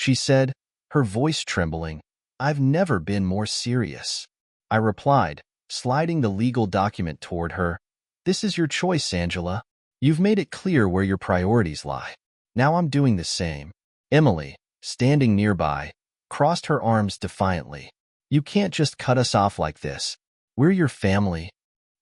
she said, her voice trembling. "I've never been more serious." I replied, sliding the legal document toward her. "This is your choice, Angela. You've made it clear where your priorities lie. Now I'm doing the same." Emily, standing nearby, crossed her arms defiantly. "You can't just cut us off like this. We're your family."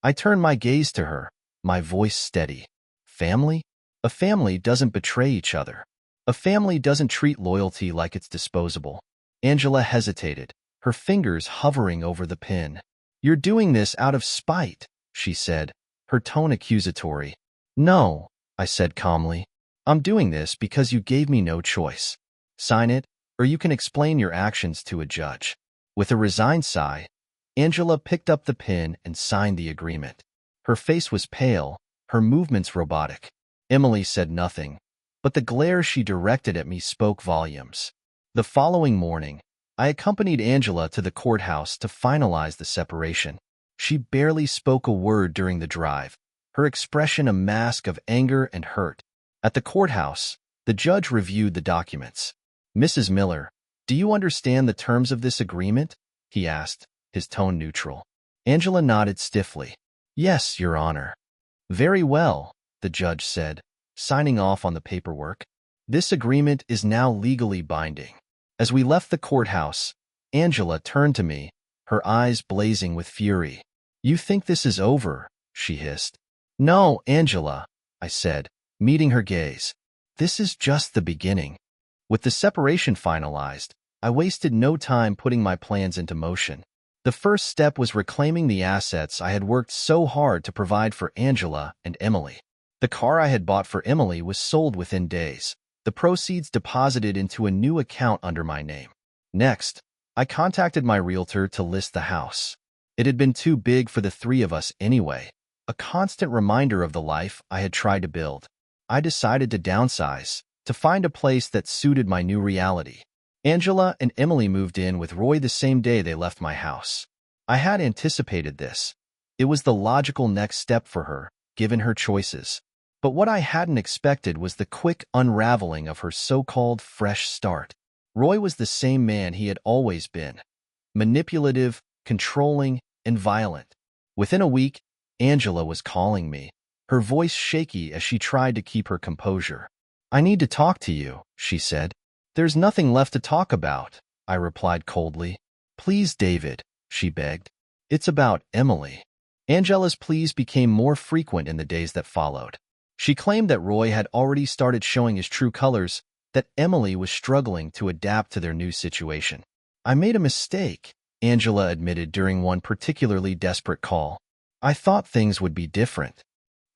I turned my gaze to her, my voice steady. "Family? A family doesn't betray each other. A family doesn't treat loyalty like it's disposable." Angela hesitated, her fingers hovering over the pen. "You're doing this out of spite," she said, her tone accusatory. "No," I said calmly. "I'm doing this because you gave me no choice. Sign it, or you can explain your actions to a judge." With a resigned sigh, Angela picked up the pen and signed the agreement. Her face was pale, her movements robotic. Emily said nothing, but the glare she directed at me spoke volumes. The following morning, I accompanied Angela to the courthouse to finalize the separation. She barely spoke a word during the drive, her expression a mask of anger and hurt. At the courthouse, the judge reviewed the documents. "Mrs. Miller, do you understand the terms of this agreement?" he asked, his tone neutral. Angela nodded stiffly. "Yes, Your Honor." "Very well," the judge said, signing off on the paperwork. "This agreement is now legally binding." As we left the courthouse, Angela turned to me, her eyes blazing with fury. "You think this is over?" she hissed. "No, Angela," I said, meeting her gaze. "This is just the beginning." With the separation finalized, I wasted no time putting my plans into motion. The first step was reclaiming the assets I had worked so hard to provide for Angela and Emily. The car I had bought for Emily was sold within days, the proceeds deposited into a new account under my name. Next, I contacted my realtor to list the house. It had been too big for the three of us anyway, a constant reminder of the life I had tried to build. I decided to downsize, to find a place that suited my new reality. Angela and Emily moved in with Roy the same day they left my house. I had anticipated this. It was the logical next step for her, given her choices. But what I hadn't expected was the quick unraveling of her so-called fresh start. Roy was the same man he had always been. Manipulative, controlling, and violent. Within a week, Angela was calling me, her voice shaky as she tried to keep her composure. "I need to talk to you," she said. "There's nothing left to talk about," I replied coldly. "Please, David," she begged. "It's about Emily." Angela's pleas became more frequent in the days that followed. She claimed that Roy had already started showing his true colors, that Emily was struggling to adapt to their new situation. "I made a mistake," Angela admitted during one particularly desperate call. "I thought things would be different."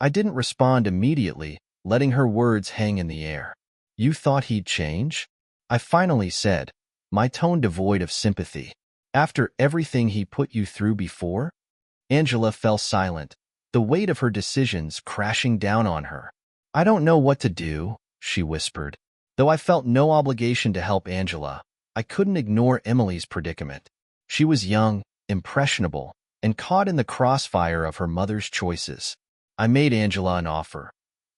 I didn't respond immediately, letting her words hang in the air. "You thought he'd change?" I finally said, my tone devoid of sympathy. "After everything he put you through before?" Angela fell silent, the weight of her decisions crashing down on her. "I don't know what to do," she whispered. Though I felt no obligation to help Angela, I couldn't ignore Emily's predicament. She was young, impressionable, and caught in the crossfire of her mother's choices. I made Angela an offer.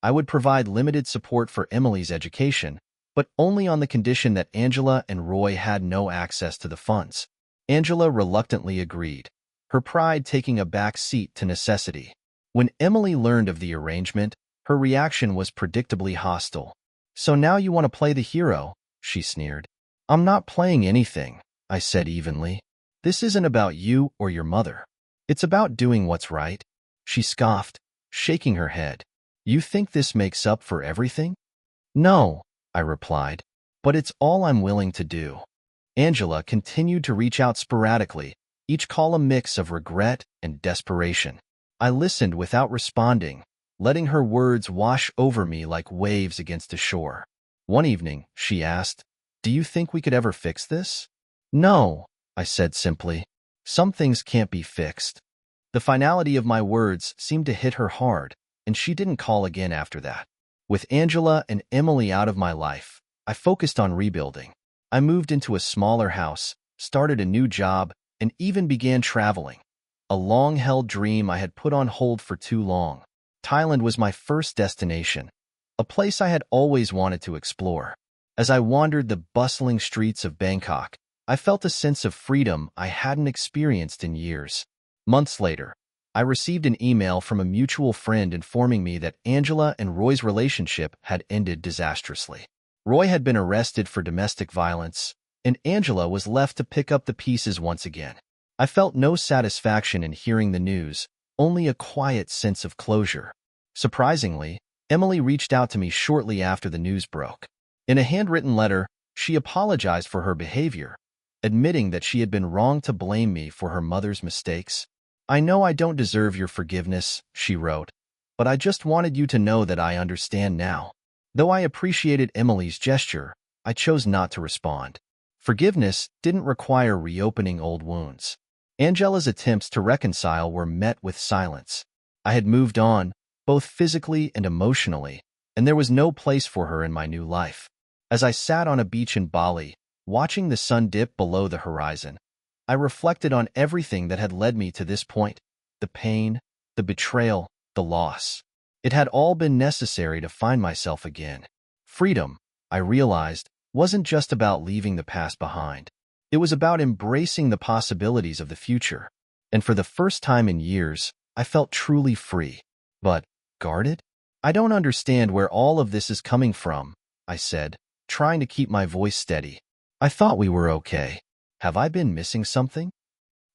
I would provide limited support for Emily's education, but only on the condition that Angela and Roy had no access to the funds. Angela reluctantly agreed, her pride taking a back seat to necessity. When Emily learned of the arrangement, her reaction was predictably hostile. "So now you want to play the hero," she sneered. "I'm not playing anything," I said evenly. "This isn't about you or your mother. It's about doing what's right." She scoffed, shaking her head. "You think this makes up for everything?" "No," I replied, "but it's all I'm willing to do." Angela continued to reach out sporadically, each call a mix of regret and desperation. I listened without responding, letting her words wash over me like waves against a shore. One evening, she asked, "Do you think we could ever fix this?" "No," I said simply. "Some things can't be fixed." The finality of my words seemed to hit her hard, and she didn't call again after that. With Angela and Emily out of my life, I focused on rebuilding. I moved into a smaller house, started a new job, and even began traveling. A long-held dream I had put on hold for too long. Thailand was my first destination, a place I had always wanted to explore. As I wandered the bustling streets of Bangkok, I felt a sense of freedom I hadn't experienced in years. Months later, I received an email from a mutual friend informing me that Angela and Roy's relationship had ended disastrously. Roy had been arrested for domestic violence, and Angela was left to pick up the pieces once again. I felt no satisfaction in hearing the news, only a quiet sense of closure. Surprisingly, Emily reached out to me shortly after the news broke. In a handwritten letter, she apologized for her behavior, admitting that she had been wrong to blame me for her mother's mistakes. "I know I don't deserve your forgiveness," she wrote, "but I just wanted you to know that I understand now." Though I appreciated Emily's gesture, I chose not to respond. Forgiveness didn't require reopening old wounds. Angela's attempts to reconcile were met with silence. I had moved on, both physically and emotionally, and there was no place for her in my new life. As I sat on a beach in Bali, watching the sun dip below the horizon, I reflected on everything that had led me to this point: the pain, the betrayal, the loss. It had all been necessary to find myself again. Freedom, I realized, wasn't just about leaving the past behind. It was about embracing the possibilities of the future. And for the first time in years, I felt truly free. But, guarded? "I don't understand where all of this is coming from," I said, trying to keep my voice steady. "I thought we were okay. Have I been missing something?"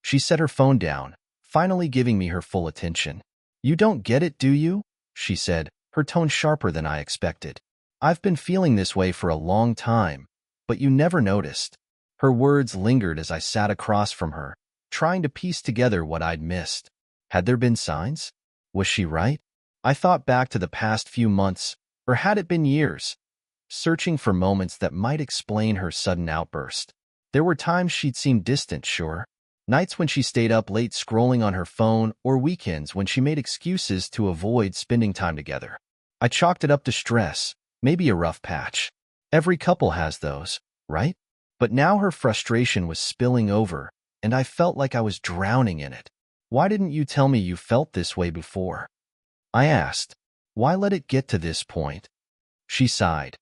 She set her phone down, finally giving me her full attention. "You don't get it, do you?" she said, her tone sharper than I expected. "I've been feeling this way for a long time, but you never noticed." Her words lingered as I sat across from her, trying to piece together what I'd missed. Had there been signs? Was she right? I thought back to the past few months, or had it been years, searching for moments that might explain her sudden outburst. There were times she'd seemed distant, sure. Nights when she stayed up late scrolling on her phone, or weekends when she made excuses to avoid spending time together. I chalked it up to stress, maybe a rough patch. Every couple has those, right? But now her frustration was spilling over, and I felt like I was drowning in it. "Why didn't you tell me you felt this way before?" I asked. "Why let it get to this point?" She sighed,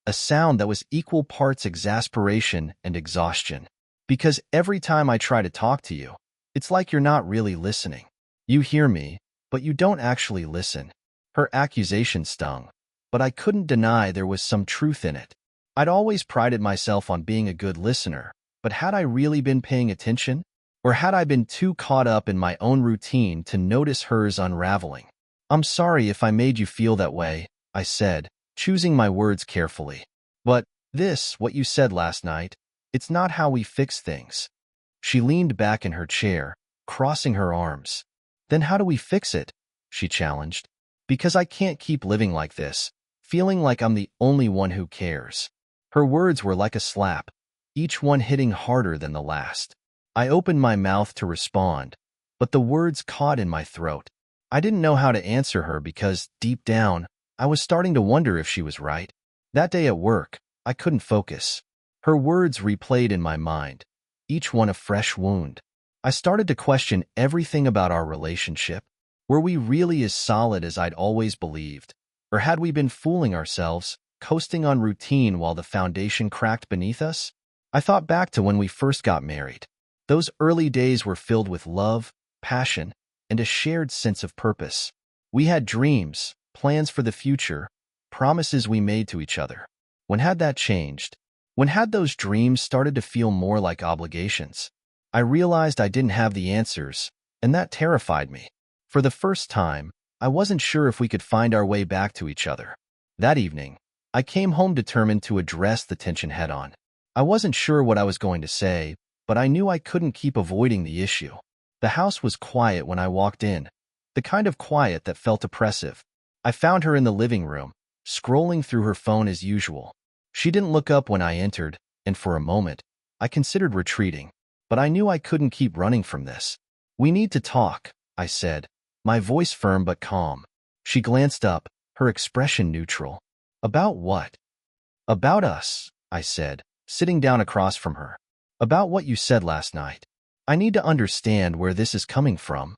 a sound that was equal parts exasperation and exhaustion. "Because every time I try to talk to you, it's like you're not really listening. You hear me, but you don't actually listen." Her accusation stung, but I couldn't deny there was some truth in it. I'd always prided myself on being a good listener, but had I really been paying attention? Or had I been too caught up in my own routine to notice hers unraveling? "I'm sorry if I made you feel that way," I said, choosing my words carefully. "But what you said last night, it's not how we fix things." She leaned back in her chair, crossing her arms. "Then how do we fix it?" she challenged. "Because I can't keep living like this, feeling like I'm the only one who cares." Her words were like a slap, each one hitting harder than the last. I opened my mouth to respond, but the words caught in my throat. I didn't know how to answer her because, deep down, I was starting to wonder if she was right. That day at work, I couldn't focus. Her words replayed in my mind, each one a fresh wound. I started to question everything about our relationship. Were we really as solid as I'd always believed? Or had we been fooling ourselves, coasting on routine while the foundation cracked beneath us? I thought back to when we first got married. Those early days were filled with love, passion, and a shared sense of purpose. We had dreams, plans for the future, promises we made to each other. When had that changed? When had those dreams started to feel more like obligations? I realized I didn't have the answers, and that terrified me. For the first time, I wasn't sure if we could find our way back to each other. That evening, I came home determined to address the tension head-on. I wasn't sure what I was going to say, but I knew I couldn't keep avoiding the issue. The house was quiet when I walked in, the kind of quiet that felt oppressive. I found her in the living room, scrolling through her phone as usual. She didn't look up when I entered, and for a moment, I considered retreating, but I knew I couldn't keep running from this. "We need to talk," I said, my voice firm but calm. She glanced up, her expression neutral. "About what?" "About us," I said, sitting down across from her. "About what you said last night. I need to understand where this is coming from."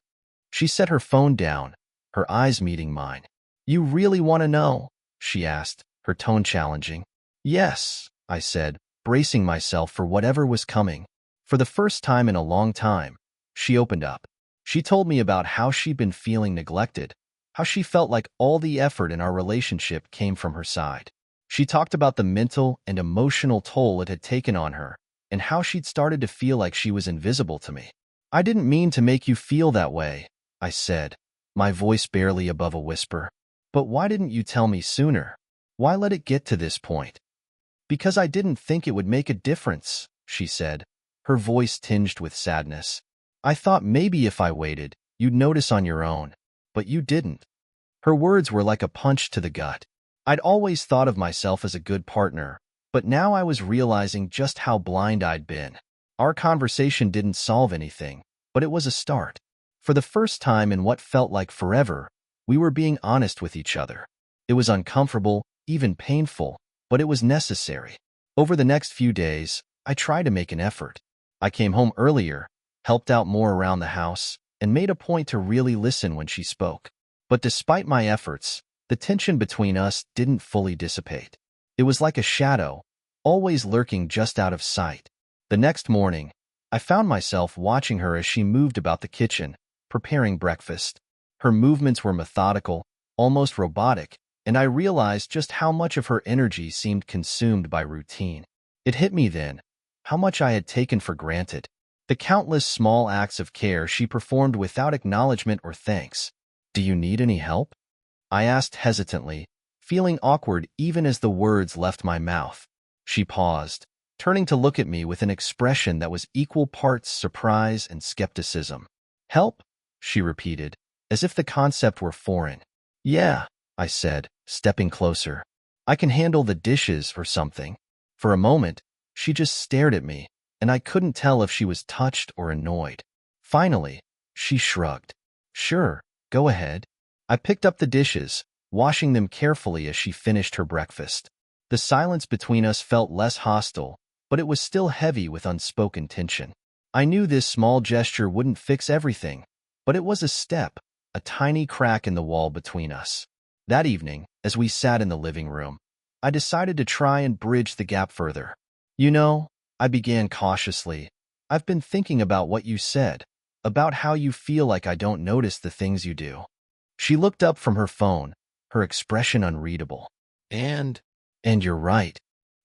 She set her phone down, her eyes meeting mine. "You really want to know?" she asked, her tone challenging. "Yes," I said, bracing myself for whatever was coming. For the first time in a long time, she opened up. She told me about how she'd been feeling neglected, how she felt like all the effort in our relationship came from her side. She talked about the mental and emotional toll it had taken on her, and how she'd started to feel like she was invisible to me. "I didn't mean to make you feel that way," I said, my voice barely above a whisper. "But why didn't you tell me sooner? Why let it get to this point?" "Because I didn't think it would make a difference," she said, her voice tinged with sadness. "I thought maybe if I waited, you'd notice on your own. But you didn't." Her words were like a punch to the gut. I'd always thought of myself as a good partner, but now I was realizing just how blind I'd been. Our conversation didn't solve anything, but it was a start. For the first time in what felt like forever, we were being honest with each other. It was uncomfortable, even painful, but it was necessary. Over the next few days, I tried to make an effort. I came home earlier, helped out more around the house, and made a point to really listen when she spoke. But despite my efforts, the tension between us didn't fully dissipate. It was like a shadow, always lurking just out of sight. The next morning, I found myself watching her as she moved about the kitchen, preparing breakfast. Her movements were methodical, almost robotic, and I realized just how much of her energy seemed consumed by routine. It hit me then, how much I had taken for granted. The countless small acts of care she performed without acknowledgement or thanks. "Do you need any help?" I asked hesitantly, feeling awkward even as the words left my mouth. She paused, turning to look at me with an expression that was equal parts surprise and skepticism. "Help?" she repeated, as if the concept were foreign. "Yeah," I said, stepping closer. "I can handle the dishes or something." For a moment, she just stared at me, and I couldn't tell if she was touched or annoyed. Finally, she shrugged. "Sure, go ahead." I picked up the dishes, washing them carefully as she finished her breakfast. The silence between us felt less hostile, but it was still heavy with unspoken tension. I knew this small gesture wouldn't fix everything, but it was a step, a tiny crack in the wall between us. That evening, as we sat in the living room, I decided to try and bridge the gap further. "You know," I began cautiously, "I've been thinking about what you said, about how you feel like I don't notice the things you do." She looked up from her phone, her expression unreadable. And you're right.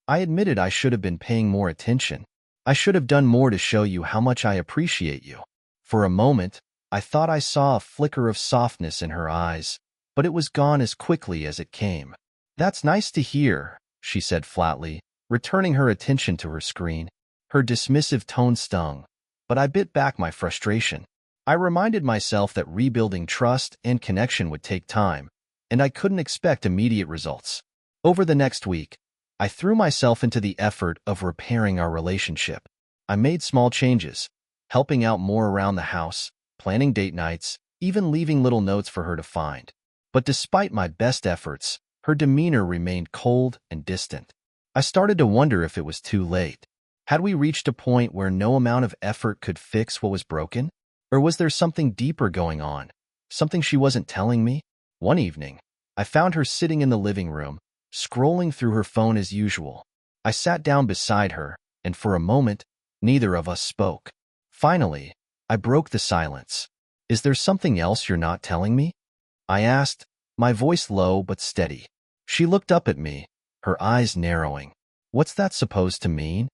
I admitted I should have been paying more attention. I should have done more to show you how much I appreciate you. For a moment, I thought I saw a flicker of softness in her eyes, but it was gone as quickly as it came. "That's nice to hear," she said flatly, returning her attention to her screen. Her dismissive tone stung, but I bit back my frustration. I reminded myself that rebuilding trust and connection would take time, and I couldn't expect immediate results. Over the next week, I threw myself into the effort of repairing our relationship. I made small changes, helping out more around the house, planning date nights, even leaving little notes for her to find. But despite my best efforts, her demeanor remained cold and distant. I started to wonder if it was too late. Had we reached a point where no amount of effort could fix what was broken? Or was there something deeper going on, something she wasn't telling me? One evening, I found her sitting in the living room, scrolling through her phone as usual. I sat down beside her, and for a moment, neither of us spoke. Finally, I broke the silence. "Is there something else you're not telling me?" I asked, my voice low but steady. She looked up at me, her eyes narrowing. "What's that supposed to mean?"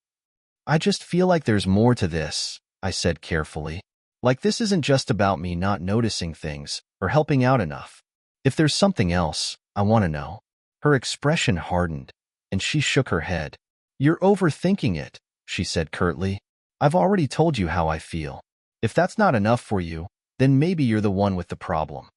"I just feel like there's more to this," I said carefully. "Like this isn't just about me not noticing things or helping out enough. If there's something else, I want to know." Her expression hardened, and she shook her head. "You're overthinking it," she said curtly. "I've already told you how I feel. If that's not enough for you, then maybe you're the one with the problem."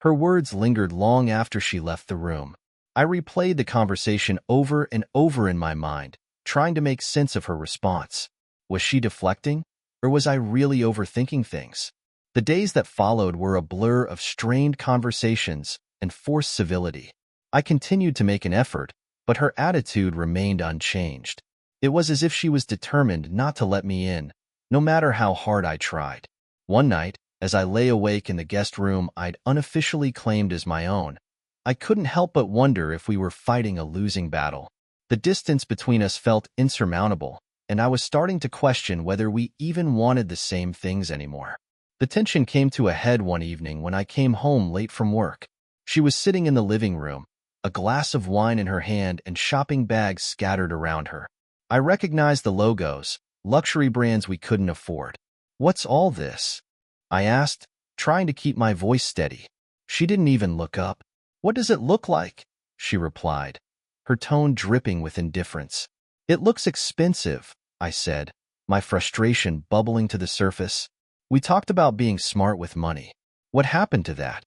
Her words lingered long after she left the room. I replayed the conversation over and over in my mind, trying to make sense of her response. Was she deflecting, or was I really overthinking things? The days that followed were a blur of strained conversations and forced civility. I continued to make an effort, but her attitude remained unchanged. It was as if she was determined not to let me in, no matter how hard I tried. One night, as I lay awake in the guest room I'd unofficially claimed as my own, I couldn't help but wonder if we were fighting a losing battle. The distance between us felt insurmountable, and I was starting to question whether we even wanted the same things anymore. The tension came to a head one evening when I came home late from work. She was sitting in the living room, a glass of wine in her hand and shopping bags scattered around her. I recognized the logos, luxury brands we couldn't afford. "What's all this?" I asked, trying to keep my voice steady. She didn't even look up. "What does it look like?" she replied, her tone dripping with indifference. "It looks expensive," I said, my frustration bubbling to the surface. "We talked about being smart with money. What happened to that?"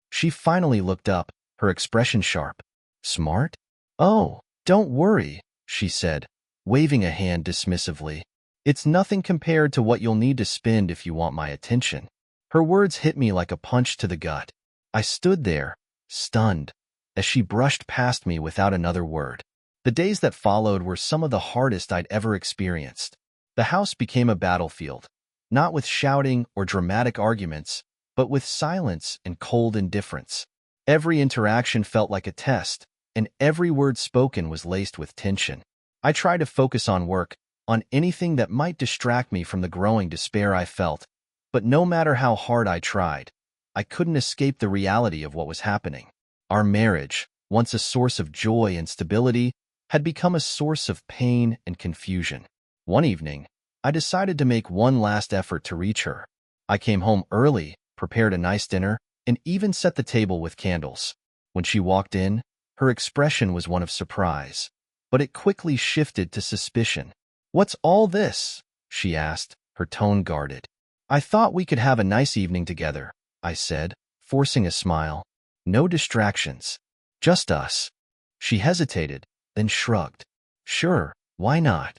She finally looked up, her expression sharp. "Smart? Oh, don't worry," she said, waving a hand dismissively. "It's nothing compared to what you'll need to spend if you want my attention." Her words hit me like a punch to the gut. I stood there, stunned, as she brushed past me without another word. The days that followed were some of the hardest I'd ever experienced. The house became a battlefield, not with shouting or dramatic arguments, but with silence and cold indifference. Every interaction felt like a test, and every word spoken was laced with tension. I tried to focus on work, on anything that might distract me from the growing despair I felt, but no matter how hard I tried, I couldn't escape the reality of what was happening. Our marriage, once a source of joy and stability, had become a source of pain and confusion. One evening, I decided to make one last effort to reach her. I came home early, prepared a nice dinner, and even set the table with candles. When she walked in, her expression was one of surprise, but it quickly shifted to suspicion. "What's all this?" she asked, her tone guarded. "I thought we could have a nice evening together," I said, forcing a smile. "No distractions. Just us." She hesitated, then shrugged. "Sure, why not?"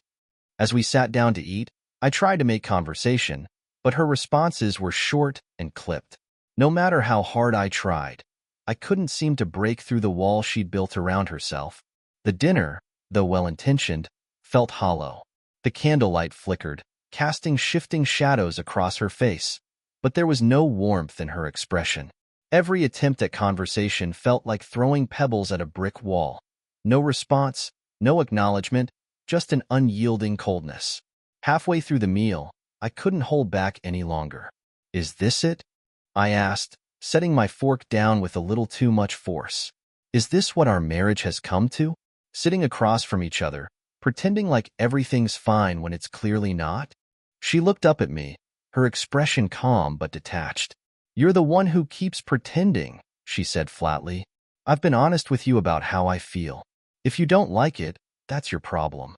As we sat down to eat, I tried to make conversation, but her responses were short and clipped. No matter how hard I tried, I couldn't seem to break through the wall she'd built around herself. The dinner, though well-intentioned, felt hollow. The candlelight flickered, casting shifting shadows across her face, but there was no warmth in her expression. Every attempt at conversation felt like throwing pebbles at a brick wall. No response, no acknowledgement, just an unyielding coldness. Halfway through the meal, I couldn't hold back any longer. "Is this it?" I asked, setting my fork down with a little too much force. "Is this what our marriage has come to? Sitting across from each other, pretending like everything's fine when it's clearly not?" She looked up at me, her expression calm but detached. "You're the one who keeps pretending," she said flatly. "I've been honest with you about how I feel. If you don't like it, that's your problem."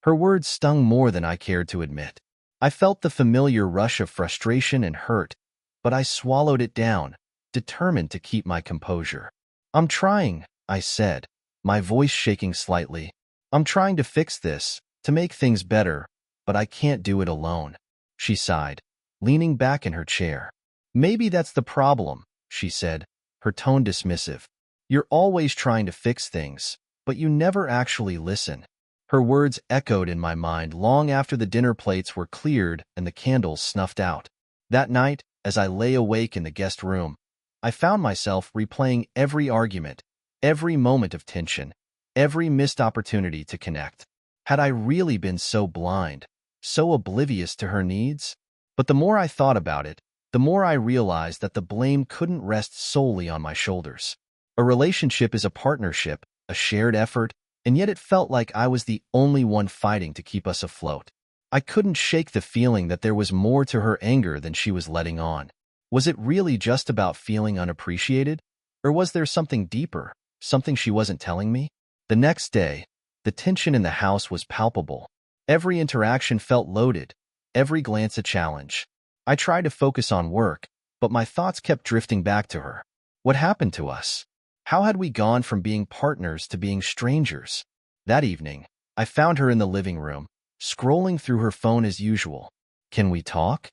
Her words stung more than I cared to admit. I felt the familiar rush of frustration and hurt, but I swallowed it down, determined to keep my composure. "I'm trying," I said, my voice shaking slightly. "I'm trying to fix this, to make things better, but I can't do it alone." She sighed, leaning back in her chair. "Maybe that's the problem," she said, her tone dismissive. "You're always trying to fix things, but you never actually listen." Her words echoed in my mind long after the dinner plates were cleared and the candles snuffed out. That night, as I lay awake in the guest room, I found myself replaying every argument, every moment of tension, every missed opportunity to connect. Had I really been so blind, so oblivious to her needs? But the more I thought about it, the more I realized that the blame couldn't rest solely on my shoulders. A relationship is a partnership, a shared effort, and yet it felt like I was the only one fighting to keep us afloat. I couldn't shake the feeling that there was more to her anger than she was letting on. Was it really just about feeling unappreciated? Or was there something deeper, something she wasn't telling me? The next day, the tension in the house was palpable. Every interaction felt loaded, every glance a challenge. I tried to focus on work, but my thoughts kept drifting back to her. What happened to us? How had we gone from being partners to being strangers? That evening, I found her in the living room, scrolling through her phone as usual. "Can we talk?"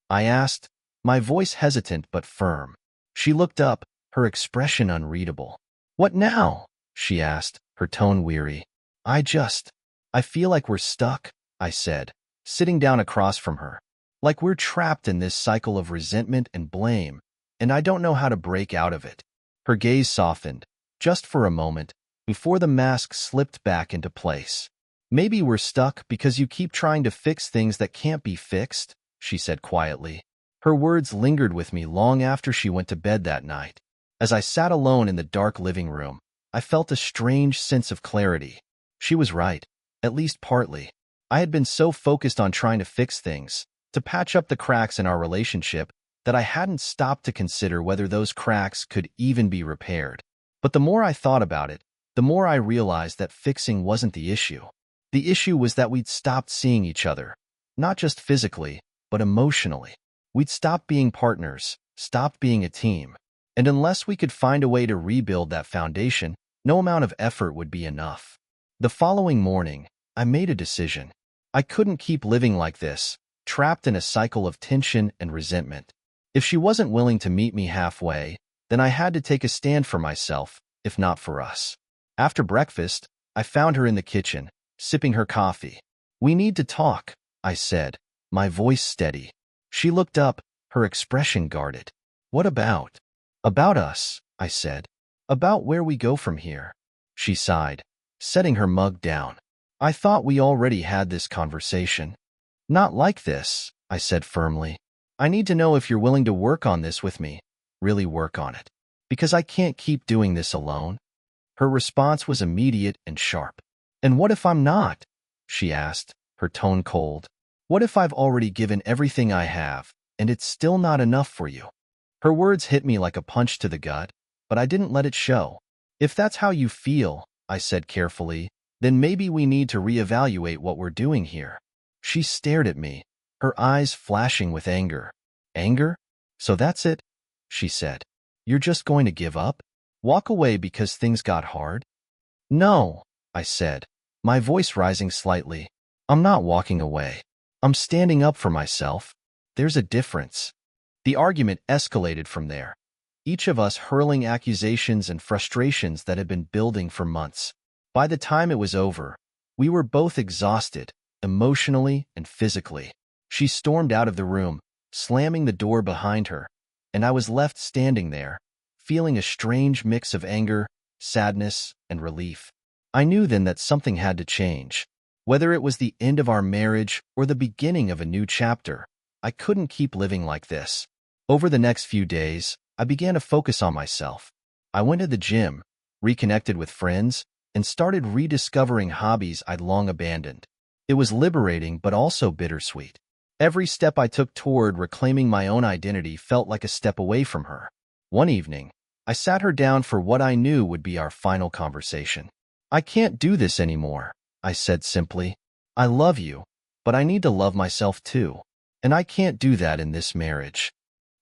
I asked, my voice hesitant but firm. She looked up, her expression unreadable. "What now?" she asked, her tone weary. I feel like we're stuck," I said, sitting down across from her. "Like we're trapped in this cycle of resentment and blame, and I don't know how to break out of it." Her gaze softened, just for a moment, before the mask slipped back into place. Maybe we're stuck because you keep trying to fix things that can't be fixed, she said quietly. Her words lingered with me long after she went to bed that night. As I sat alone in the dark living room, I felt a strange sense of clarity. She was right, at least partly. I had been so focused on trying to fix things, to patch up the cracks in our relationship, that I hadn't stopped to consider whether those cracks could even be repaired. But the more I thought about it, the more I realized that fixing wasn't the issue. The issue was that we'd stopped seeing each other, not just physically, but emotionally. We'd stopped being partners, stopped being a team. And unless we could find a way to rebuild that foundation, no amount of effort would be enough. The following morning, I made a decision. I couldn't keep living like this, trapped in a cycle of tension and resentment. If she wasn't willing to meet me halfway, then I had to take a stand for myself, if not for us. After breakfast, I found her in the kitchen, sipping her coffee. "We need to talk," I said, my voice steady. She looked up, her expression guarded. "What about?" "About us," I said. "About where we go from here." She sighed, setting her mug down. "I thought we already had this conversation." "Not like this," I said firmly. "I need to know if you're willing to work on this with me, really work on it. Because I can't keep doing this alone." Her response was immediate and sharp. "And what if I'm not?" she asked, her tone cold. "What if I've already given everything I have, and it's still not enough for you?" Her words hit me like a punch to the gut, but I didn't let it show. "If that's how you feel," I said carefully, "then maybe we need to reevaluate what we're doing here." She stared at me, her eyes flashing with anger. "Anger? So that's it?" she said. "You're just going to give up? Walk away because things got hard?" "No," I said, my voice rising slightly. "I'm not walking away. I'm standing up for myself. There's a difference." The argument escalated from there, each of us hurling accusations and frustrations that had been building for months. By the time it was over, we were both exhausted, emotionally and physically. She stormed out of the room, slamming the door behind her, and I was left standing there, feeling a strange mix of anger, sadness, and relief. I knew then that something had to change. Whether it was the end of our marriage or the beginning of a new chapter, I couldn't keep living like this. Over the next few days, I began to focus on myself. I went to the gym, reconnected with friends, and started rediscovering hobbies I'd long abandoned. It was liberating but also bittersweet. Every step I took toward reclaiming my own identity felt like a step away from her. One evening, I sat her down for what I knew would be our final conversation. "I can't do this anymore," I said simply. "I love you, but I need to love myself too. And I can't do that in this marriage."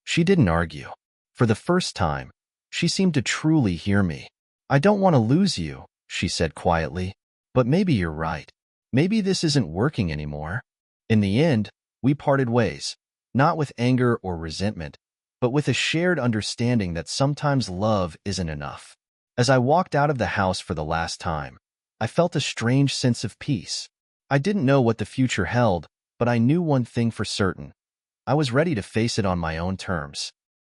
She didn't argue. For the first time, she seemed to truly hear me. "I don't want to lose you," she said quietly, "but maybe you're right. Maybe this isn't working anymore." In the end, we parted ways, not with anger or resentment, but with a shared understanding that sometimes love isn't enough. As I walked out of the house for the last time, I felt a strange sense of peace. I didn't know what the future held, but I knew one thing for certain. I was ready to face it on my own terms.